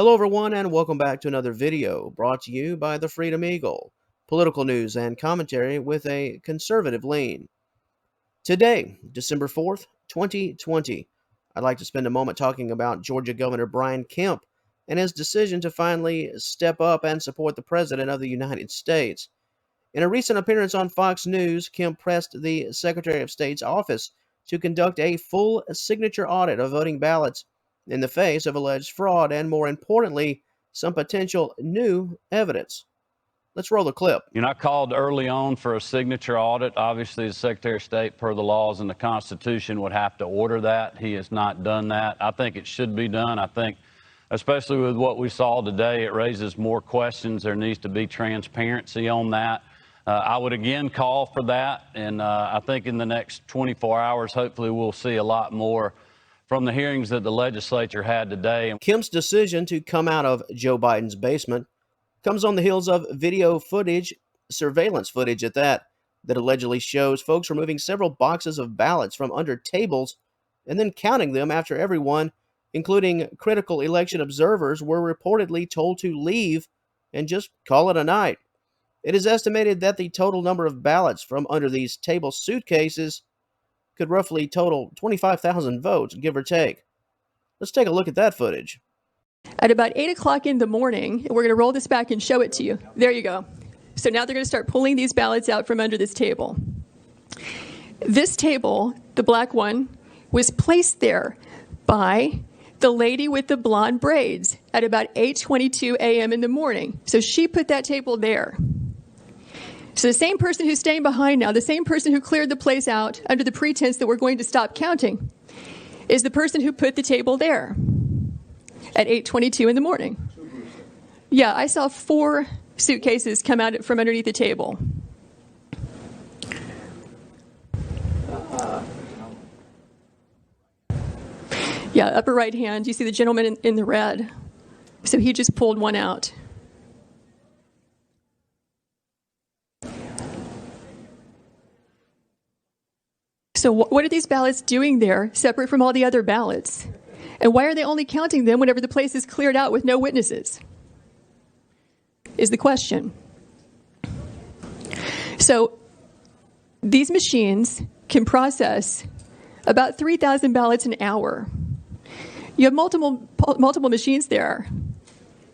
Hello, everyone, and welcome back to another video brought to you by the Freedom Eagle, political news and commentary with a conservative lean. Today, December 4th, 2020, I'd like to spend a moment talking about Georgia Governor Brian Kemp and his decision to finally step up and support the President of the United States. In a recent appearance on Fox News, Kemp pressed the Secretary of State's office to conduct a full signature audit of voting ballots in the face of alleged fraud and, more importantly, some potential new evidence. Let's roll the clip. I called early on for a signature audit. Obviously, the Secretary of State, per the laws and the Constitution, would have to order that. He has not done that. I think it should be done. I think, especially with what we saw today, it raises more questions. There needs to be transparency on that. I would again call for that, and I think in the next 24 hours, hopefully we'll see a lot more from the hearings that the legislature had today. Kemp's decision to come out of Joe Biden's basement comes on the heels of video footage, surveillance footage at that allegedly shows folks removing several boxes of ballots from under tables and then counting them after everyone, including critical election observers, were reportedly told to leave and just call it a night. It is estimated that the total number of ballots from under these table suitcases could roughly total 25,000 votes, give or take. Let's take a look at that footage. At about 8 o'clock in the morning, we're going to roll this back and show it to you. There you go. So now they're going to start pulling these ballots out from under this table. This table, the black one, was placed there by the lady with the blonde braids at about 8:22 a.m. in the morning. So she put that table there. So the same person who's staying behind now, the same person who cleared the place out under the pretense that we're going to stop counting, is the person who put the table there at 8:22 in the morning. Yeah, I saw 4 suitcases come out from underneath the table. Yeah, upper right hand, you see the gentleman in the red. So he just pulled one out. So what are these ballots doing there, separate from all the other ballots? And why are they only counting them whenever the place is cleared out with no witnesses? Is the question. So these machines can process about 3,000 ballots an hour. You have multiple machines there,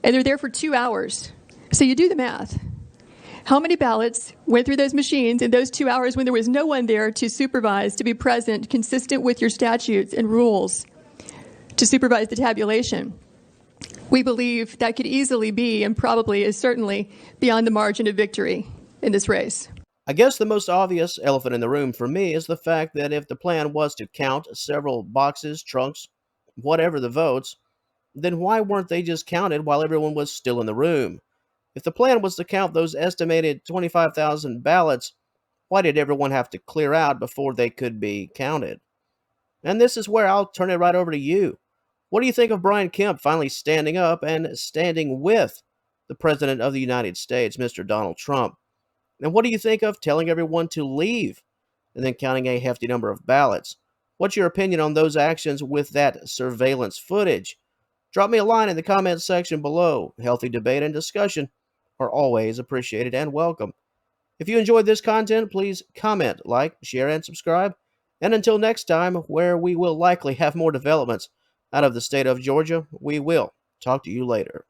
and they're there for 2 hours. So you do the math. How many ballots went through those machines in those 2 hours when there was no one there to supervise, to be present, consistent with your statutes and rules, to supervise the tabulation? We believe that could easily be, and probably is certainly, beyond the margin of victory in this race. I guess the most obvious elephant in the room for me is the fact that if the plan was to count several boxes, trunks, whatever the votes, then why weren't they just counted while everyone was still in the room? If the plan was to count those estimated 25,000 ballots, why did everyone have to clear out before they could be counted? And this is where I'll turn it right over to you. What do you think of Brian Kemp finally standing up and standing with the President of the United States, Mr. Donald Trump? And what do you think of telling everyone to leave and then counting a hefty number of ballots? What's your opinion on those actions with that surveillance footage? Drop me a line in the comments section below. Healthy debate and discussion are always appreciated and welcome. If you enjoyed this content, please comment, like, share, and subscribe. And until next time, where we will likely have more developments out of the state of Georgia, we will talk to you later.